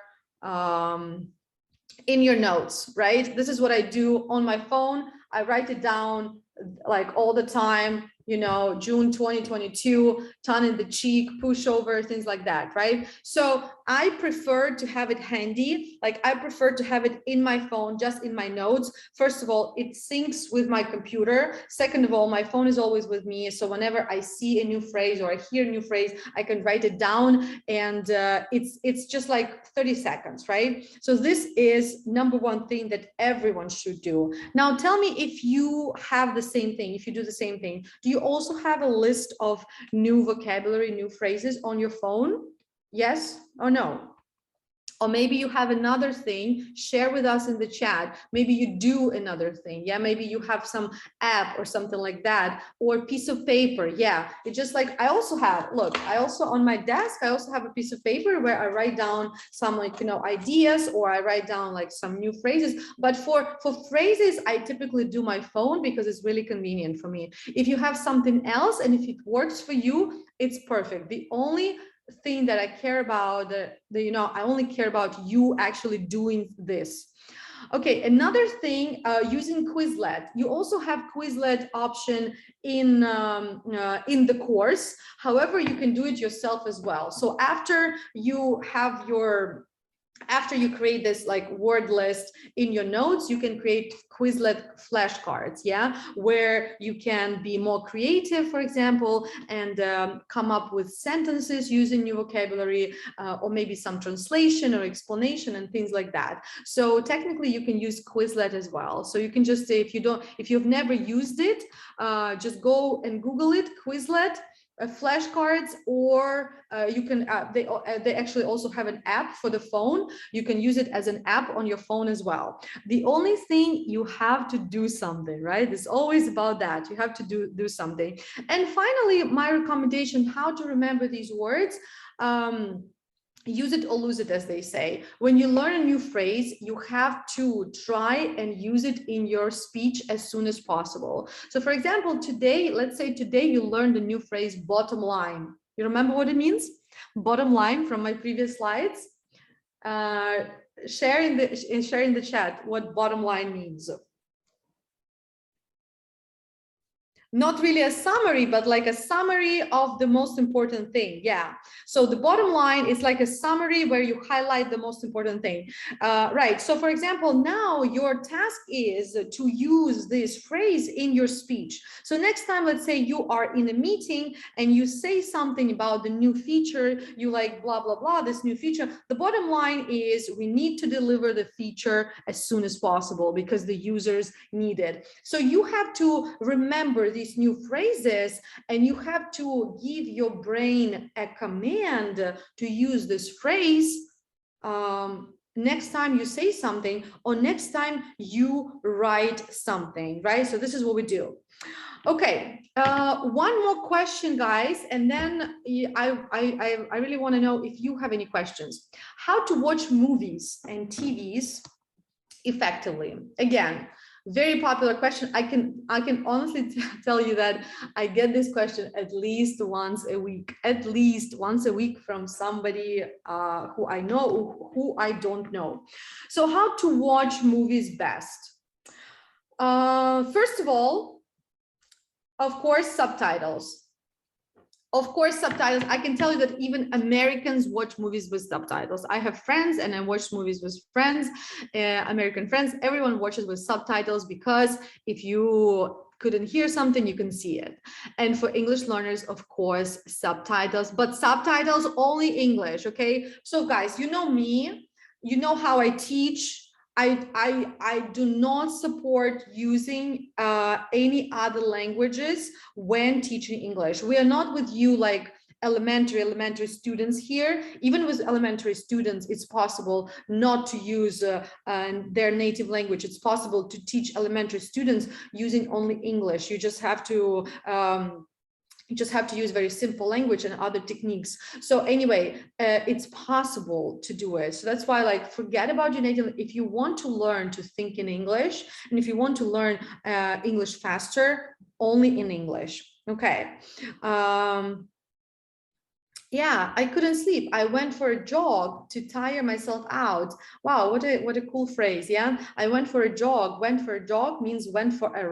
notes, right? This is what I do on my phone. I write it down like all the time, you know, June 2022, tongue in the cheek, pushover, things like that, right? So I prefer to have it handy. Like I prefer to have it in my phone, just in my notes. First of all, it syncs with my computer. Second of all, my phone is always with me. So whenever I see a new phrase or I hear a new phrase, I can write it down, and it's just like 30 seconds, right? So this is number one thing that everyone should do. Now, tell me if you have the same thing, if you do the same thing. Do you also have a list of new vocabulary, new phrases on your phone? Yes or no? Or maybe you have another thing, share with us in the chat. Maybe you do another thing. Yeah, maybe you have some app or something like that, or piece of paper. Yeah, it's just like I also have, look, I also on my desk, I also have a piece of paper where I write down some like, you know, ideas, or I write down like some new phrases. But for phrases, I typically do my phone because it's really convenient for me. If you have something else and if it works for you, it's perfect. The only thing that I care about, you know, I only care about you actually doing this. Okay, another thing, using Quizlet. You also have Quizlet option in the course. However, you can do it yourself as well. So after you have your after you create this like word list in your notes, you can create Quizlet flashcards, yeah, where you can be more creative, for example, and come up with sentences using new vocabulary, or maybe some translation or explanation and things like that. So technically you can use Quizlet as well. So you can just say, if you've never used it, just go and Google it, Quizlet, flashcards, or you can they actually also have an app for the phone. You can use it as an app on your phone as well. The only thing, you have to do something, right? It's always about that. You have to do something. And finally, my recommendation, how to remember these words. Use it or lose it, as they say. When you learn a new phrase, you have to try and use it in your speech as soon as possible. So for example, today, let's say today you learned a new phrase, bottom line. You remember what it means? Bottom line from my previous slides. Share in the chat what bottom line means. Not really a summary, but like a summary of the most important thing. Yeah. So the bottom line is like a summary where you highlight the most important thing. Right. So for example, now your task is to use this phrase in your speech. So next time, let's say you are in a meeting and you say something about the new feature, you like blah, blah, blah, this new feature. The bottom line is we need to deliver the feature as soon as possible because the users need it. So you have to remember these new phrases, and you have to give your brain a command to use this phrase next time you say something, or next time you write something, right? So this is what we do. Okay, one more question, guys, and then I really want to know if you have any questions. How to watch movies and TVs effectively? Again, very popular question. I can honestly tell you that I get this question at least once a week from somebody who I know, who I don't know. So how to watch movies best? First of all, of course, subtitles. Of course, subtitles. I can tell you that even Americans watch movies with subtitles. I have friends and I watch movies with friends, American friends. Everyone watches with subtitles because if you couldn't hear something, you can see it. And for English learners, of course, subtitles, but subtitles only English, okay? So guys, you know me, you know how I teach. I do not support using any other languages when teaching English. We are not with you like elementary students here. Even with elementary students, it's possible not to use their native language. It's possible to teach elementary students using only English. You just have to use very simple language and other techniques. So anyway, it's possible to do it. So that's why, like, forget about your native. If you want to learn to think in English, and if you want to learn English faster, only in English. Okay. Yeah, I couldn't sleep. I went for a jog to tire myself out. Wow, what a cool phrase. Yeah, I went for a jog. Went for a jog means went for a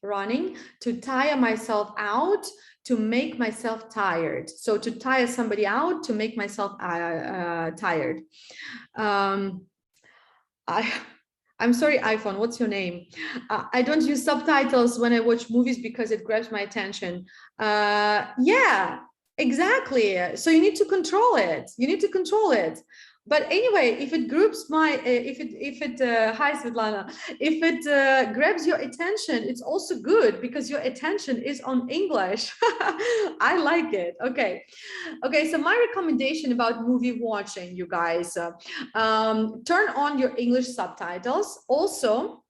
running, to tire myself out, to make myself tired. So to tire somebody out, to make myself tired. I'm sorry, iPhone, what's your name? I don't use subtitles when I watch movies because it grabs my attention. Yeah, exactly. So you need to control it. You need to control it. but anyway, if it groups my, hi Svetlana, if it grabs your attention, it's also good because your attention is on English. I like it. Okay. Okay. So my recommendation about movie watching, you guys, turn on your English subtitles. Also,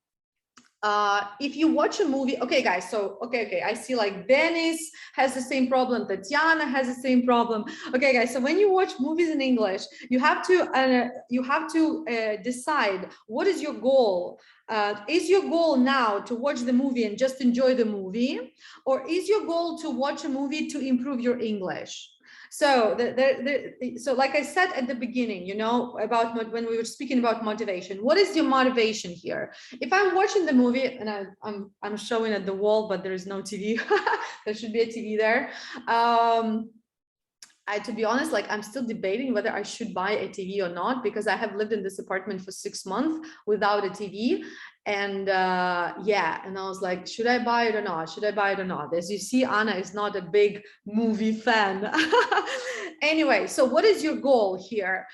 if you watch a movie, okay guys, so okay, I see like Dennis has the same problem, Tatiana has the same problem. Okay guys, so when you watch movies in English, you have to decide what is your goal. Is your goal now to watch the movie and just enjoy the movie, or is your goal to watch a movie to improve your English? So so like I said at the beginning, you know, about when we were speaking about motivation, what is your motivation here? If I'm watching the movie and I'm showing at the wall, but there is no TV, there should be a TV there. To be honest, like I'm still debating whether I should buy a TV or not, because I have lived in this apartment for 6 months without a TV. And yeah, and I was like, should I buy it or not? Should I buy it or not? As you see, Anna is not a big movie fan. Anyway, so what is your goal here?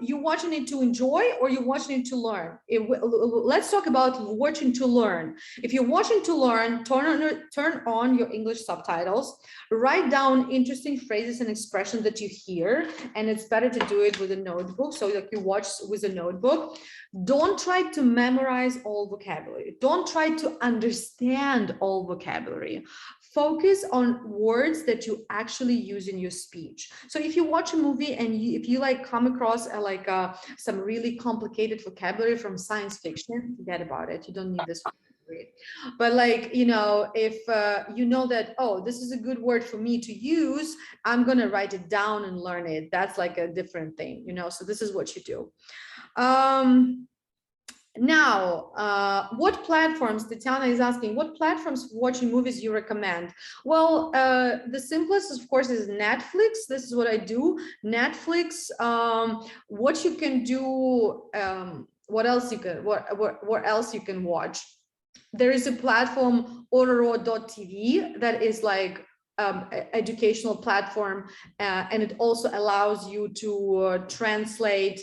You watching it to enjoy, or you watching it to learn? Let's talk about watching to learn. If you're watching to learn, turn on your English subtitles, write down interesting phrases and expressions that you hear, and it's better to do it with a notebook. So like you watch with a notebook. Don't try to memorize all vocabulary. Don't try to understand all vocabulary. Focus on words that you actually use in your speech. So if you watch a movie and if you like come across some really complicated vocabulary from science fiction, forget about it. You don't need this vocabulary. But like, you know, if you know that, oh, this is a good word for me to use, I'm going to write it down and learn it. That's like a different thing, you know, so this is what you do. Now, what platforms, Tatiana is asking, what platforms for watching movies you recommend? Well, the simplest, of course, is Netflix. This is what I do. Netflix, what you can do, what else you can, what else you can watch? There is a platform, ororo.tv, that is like educational platform, and it also allows you to translate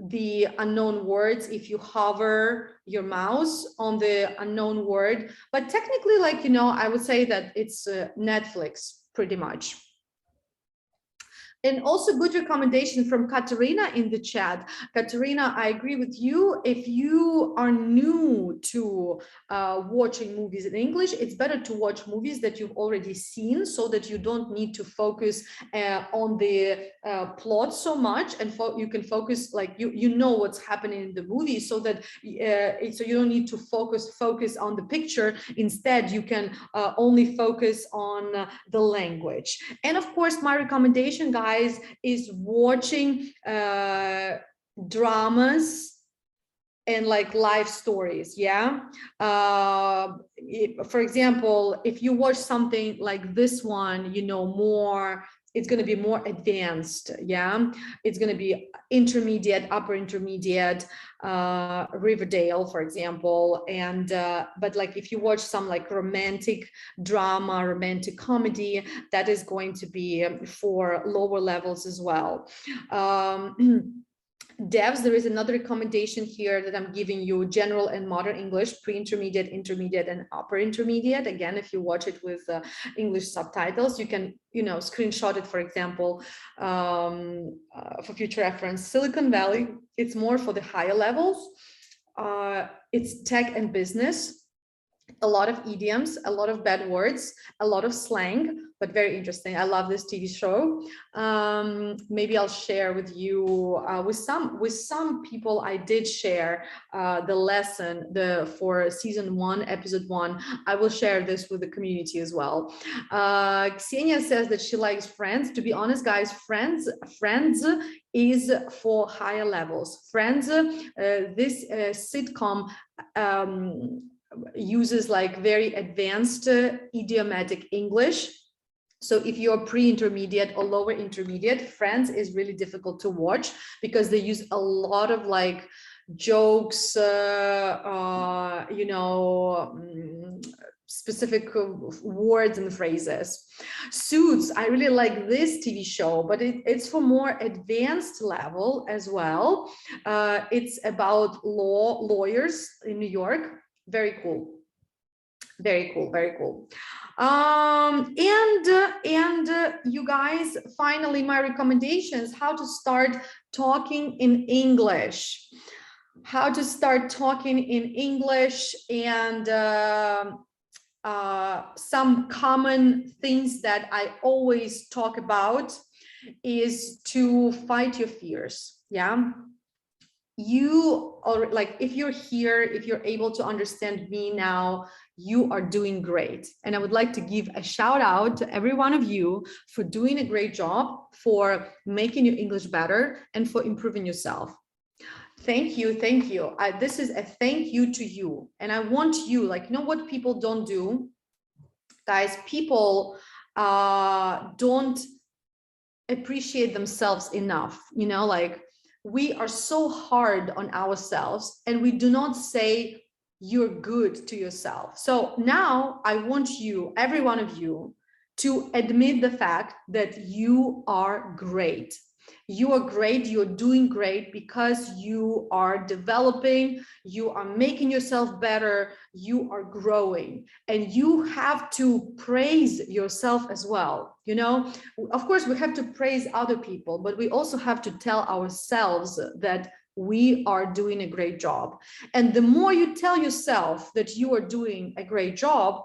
the unknown words if you hover your mouse on the unknown word. But technically, like, you know, I would say that it's Netflix pretty much. And also good recommendation from Katerina in the chat. Katerina, I agree with you. If you are new to watching movies in English, it's better to watch movies that you've already seen, so that you don't need to focus on the plot so much, and you can focus, like you know what's happening in the movie, so that so you don't need to focus on the picture. Instead, you can only focus on the language. And of course, my recommendation, guys, is watching dramas and like life stories. Yeah. For example, if you watch something like this one, you know, more, it's going to be more advanced. Yeah, it's going to be intermediate, upper intermediate, Riverdale, for example. And but like if you watch some like romantic drama, romantic comedy, that is going to be for lower levels as well. Devs, there is another recommendation here that I'm giving you: general and modern English, pre-intermediate, intermediate, and upper intermediate. Again, if you watch it with English subtitles, you can, you know, screenshot it, for example, for future reference. Silicon Valley, it's more for the higher levels. It's tech and business, a lot of idioms, a lot of bad words, a lot of slang, but very interesting. I love this TV show. Maybe I'll share with you, with some people, I did share the lesson for season 1, episode 1. I will share this with the community as well. Ksenia says that she likes Friends. To be honest, guys, Friends is for higher levels. Friends, this sitcom, uses like very advanced idiomatic English. So if you're pre-intermediate or lower intermediate, Friends is really difficult to watch, because they use a lot of like jokes, you know, specific words and phrases. Suits, I really like this TV show, but it's for more advanced level as well. It's about lawyers in New York. Very cool. Very cool, very cool. And you guys, finally, my recommendations, how to start talking in English. How to start talking in English, and some common things that I always talk about is to fight your fears. Yeah. You are like, if you're here, if you're able to understand me now, you are doing great. And I would like to give a shout out to every one of you for doing a great job, for making your English better, and for improving yourself. Thank you. Thank you. This is a thank you to you. And I want you, like, you know what people don't do, guys? People don't appreciate themselves enough. You know, like, we are so hard on ourselves, and we do not say you're good to yourself. So now I want you, every one of you, to admit the fact that you are great. You are great, you're doing great, because you are developing, you are making yourself better, you are growing, and you have to praise yourself as well. You know, of course, we have to praise other people, but we also have to tell ourselves that we are doing a great job. And the more you tell yourself that you are doing a great job,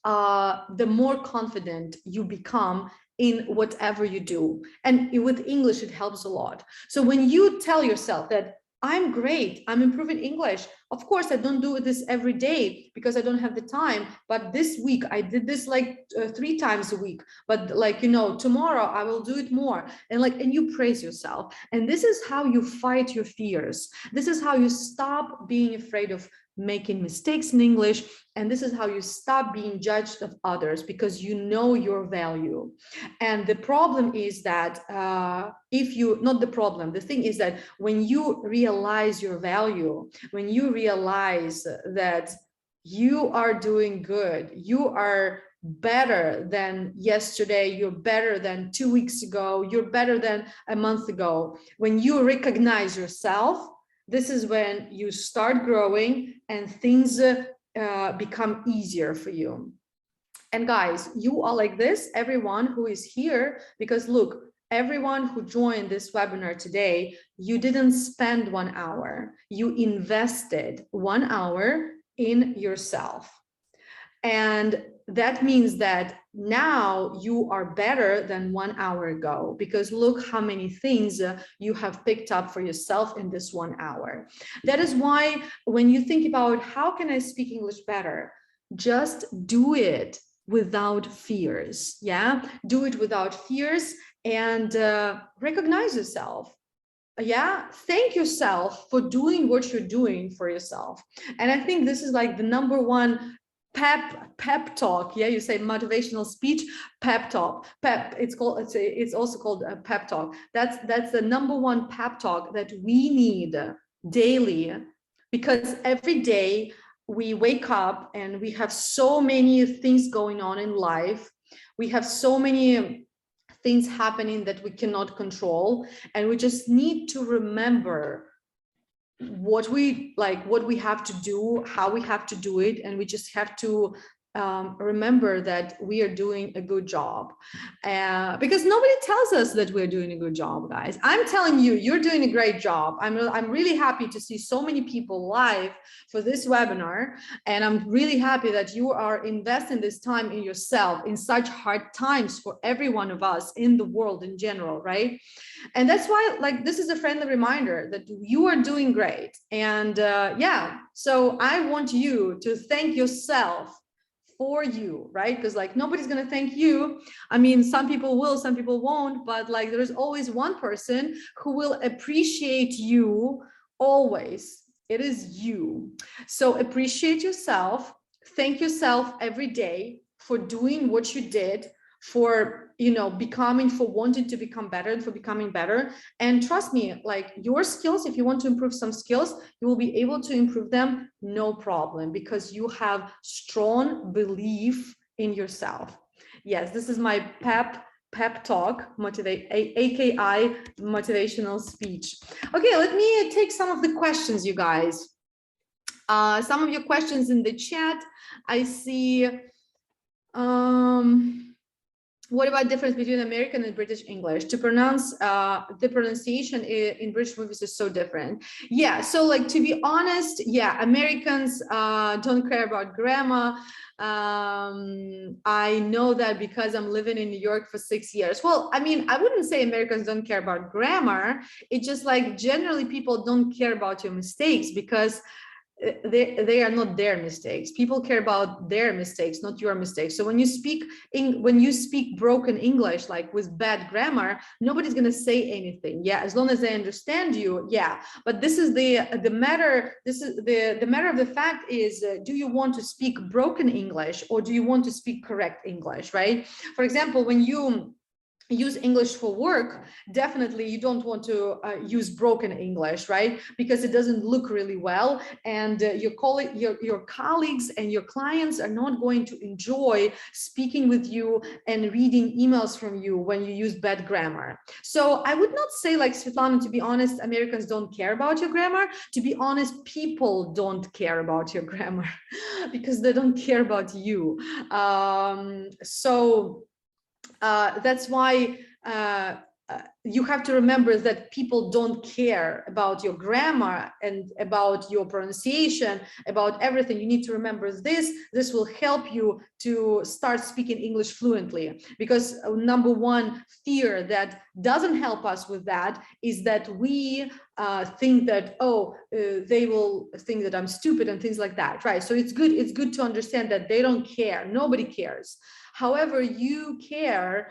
the more confident you become in whatever you do. And with English, it helps a lot. So when you tell yourself that I'm great, I'm improving English, of course, I don't do this every day because I don't have the time, but this week I did this like 3 times a week, but like, you know, tomorrow I will do it more. And like, and you praise yourself. And this is how you fight your fears. This is how you stop being afraid of making mistakes in English. And this is how you stop being judged of others, because you know your value. And the problem is that the thing is that when you realize your value, when you realize that you are doing good, you are better than yesterday, you're better than 2 weeks ago, you're better than a month ago. When you recognize yourself, this is when you start growing and things become easier for you. And guys, you are like this, everyone who is here, because look, everyone who joined this webinar today, you didn't spend 1 hour, you invested 1 hour in yourself. And that means that now you are better than 1 hour ago, because look how many things you have picked up for yourself in this 1 hour. That is why when you think about how can I speak English better, just do it without fears. Yeah, do it without fears, and recognize yourself. Yeah, thank yourself for doing what you're doing for yourself. And I think this is like the number one pep talk. Yeah, you say motivational speech, pep talk. It's also called a pep talk. That's the number one pep talk that we need daily, because every day we wake up and we have so many things going on in life. We have so many things happening that we cannot control, and we just need to remember what we have to do, how we have to do it, and we just have to remember that we are doing a good job, because nobody tells us that we're doing a good job, guys. I'm telling you, you're doing a great job. I'm really happy to see so many people live for this webinar, and I'm really happy that you are investing this time in yourself in such hard times for every one of us in the world in general, right? And that's why, like, this is a friendly reminder that you are doing great. And yeah, so I want you to thank yourself for you, right? Because like nobody's gonna thank you. I mean, some people will, some people won't, but like there's always one person who will appreciate you always. It is you. So appreciate yourself. Thank yourself every day for doing what you did, for, you know, for wanting to become better and for becoming better. And trust me, like your skills, if you want to improve some skills, you will be able to improve them, no problem, because you have strong belief in yourself. Yes, this is my pep talk, AKI motivational speech. Okay, let me take some of the questions, you guys. Some of your questions in the chat. I see. What about difference between American and British English? To pronounce, the pronunciation in British movies is so different. Yeah, so like, to be honest, yeah, Americans don't care about grammar. I know that because I'm living in New York for 6 years. Well, I mean, I wouldn't say Americans don't care about grammar. It's just like generally people don't care about your mistakes because they are not their mistakes. People care about their mistakes, not your mistakes. So when you speak broken English, like with bad grammar, nobody's going to say anything. Yeah, as long as they understand you. Yeah, but this is the matter. This is the matter of the fact is, do you want to speak broken English or do you want to speak correct English, right? For example, when you use English for work, definitely you don't want to use broken English, right? Because it doesn't look really well, and your colleagues and your clients are not going to enjoy speaking with you and reading emails from you when you use bad grammar. So I would not say, like, Svetlana, to be honest, Americans don't care about your grammar. To be honest, people don't care about your grammar because they don't care about you. That's why you have to remember that people don't care about your grammar and about your pronunciation, about everything. You need to remember this. This will help you to start speaking English fluently, because number one fear that doesn't help us with that is that we think that, oh, they will think that I'm stupid and things like that, right? So it's good to understand that they don't care. Nobody cares. However, you care,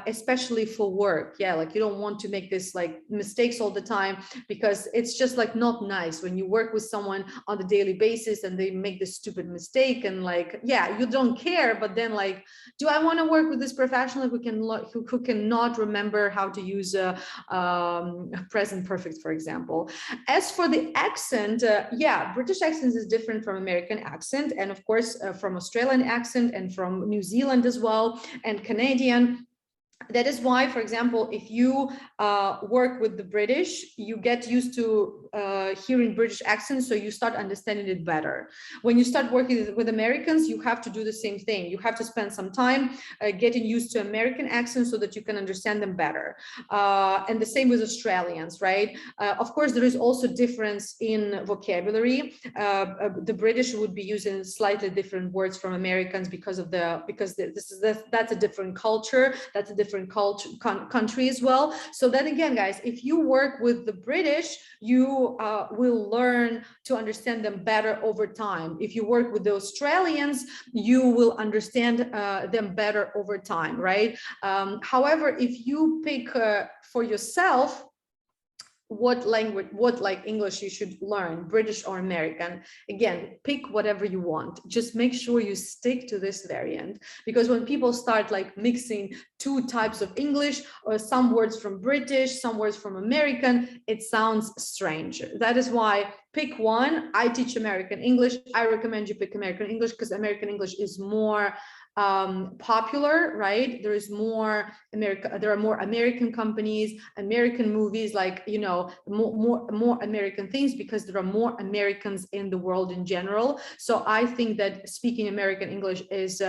especially for work. Yeah, like you don't want to make this like mistakes all the time, because it's just like not nice when you work with someone on a daily basis and they make this stupid mistake, and like, yeah, you don't care, but then like, do I want to work with this professional who cannot remember how to use present perfect, for example? As for the accent, yeah, British accent is different from American accent, and of course from Australian accent and from New Zealand as well, and Canadian. That is why, for example, if you work with the British, you get used to hearing British accents, so you start understanding it better. When you start working with Americans, you have to do the same thing. You have to spend some time getting used to American accents so that you can understand them better. And the same with Australians, right? Of course, there is also difference in vocabulary. The British would be using slightly different words from Americans because that's a different culture. That's a different country as well. So then again, guys, if you work with the British, you will learn to understand them better over time. If you work with the Australians, you will understand them better over time, right? However, if you pick for yourself what language, what like English you should learn, British or American, again, pick whatever you want. Just make sure you stick to this variant, because when people start like mixing two types of English, or some words from British, some words from American, it sounds strange. That is why pick one. I teach American English. I recommend you pick American English because American English is more popular, right? There is more there are more American companies, American movies, like, you know, more American things, because there are more Americans in the world in general. So I think that speaking American English is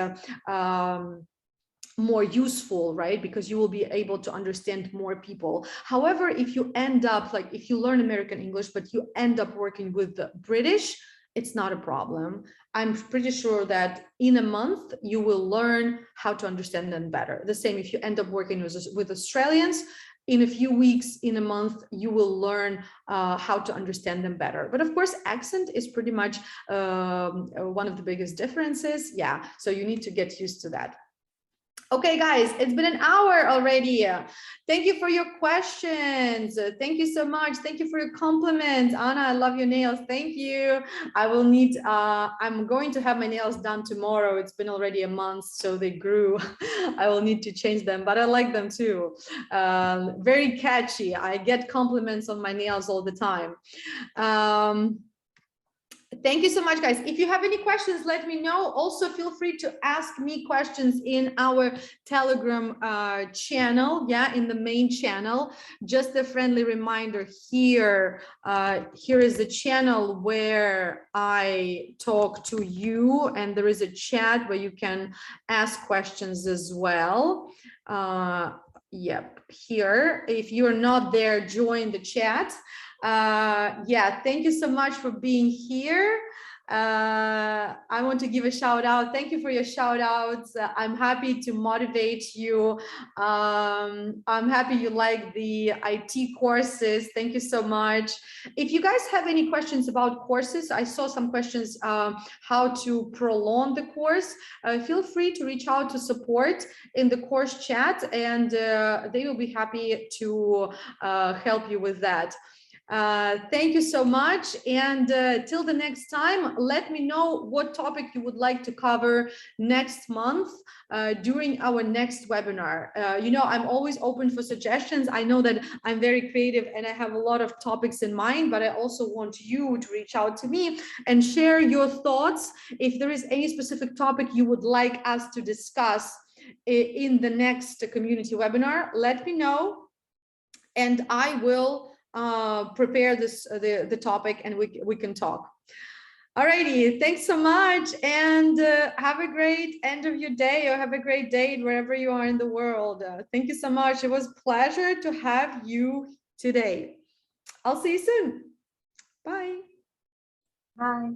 more useful, right? Because you will be able to understand more people. However, if you end up like, if you learn American English but you end up working with the British, it's not a problem. I'm pretty sure that in a month you will learn how to understand them better. The same if you end up working with Australians, in a few weeks, in a month, you will learn how to understand them better. But of course, accent is pretty much one of the biggest differences. Yeah, so you need to get used to that. Okay, guys, it's been an hour already. Thank you for your questions. Thank you so much. Thank you for your compliments. Anna, I love your nails. Thank you. I will need, I'm going to have my nails done tomorrow. It's been already a month, so they grew. I will need to change them, but I like them too. Very catchy. I get compliments on my nails all the time. Thank you so much, guys. If you have any questions, let me know. Also, feel free to ask me questions in our Telegram channel, yeah, in the main channel. Just a friendly reminder here, here is the channel where I talk to you, and there is a chat where you can ask questions as well. Yep, here. If you're not there, join the chat. Yeah, thank you so much for being here. I want to give a shout out. Thank you for your shout outs. I'm happy to motivate you. I'm happy you like the IT courses. Thank you so much. If you guys have any questions about courses, I saw some questions how to prolong the course. Feel free to reach out to support in the course chat, and they will be happy to help you with that. Thank you so much, and till the next time, let me know what topic you would like to cover next month during our next webinar. You know, I'm always open for suggestions. I know that I'm very creative and I have a lot of topics in mind, but I also want you to reach out to me and share your thoughts. If there is any specific topic you would like us to discuss in the next community webinar, let me know, and I will prepare this the topic, and we can talk. Alrighty, thanks so much, and have a great end of your day, or have a great day wherever you are in the world. Thank you so much. It was a pleasure to have you today. I'll see you soon. Bye.
Bye.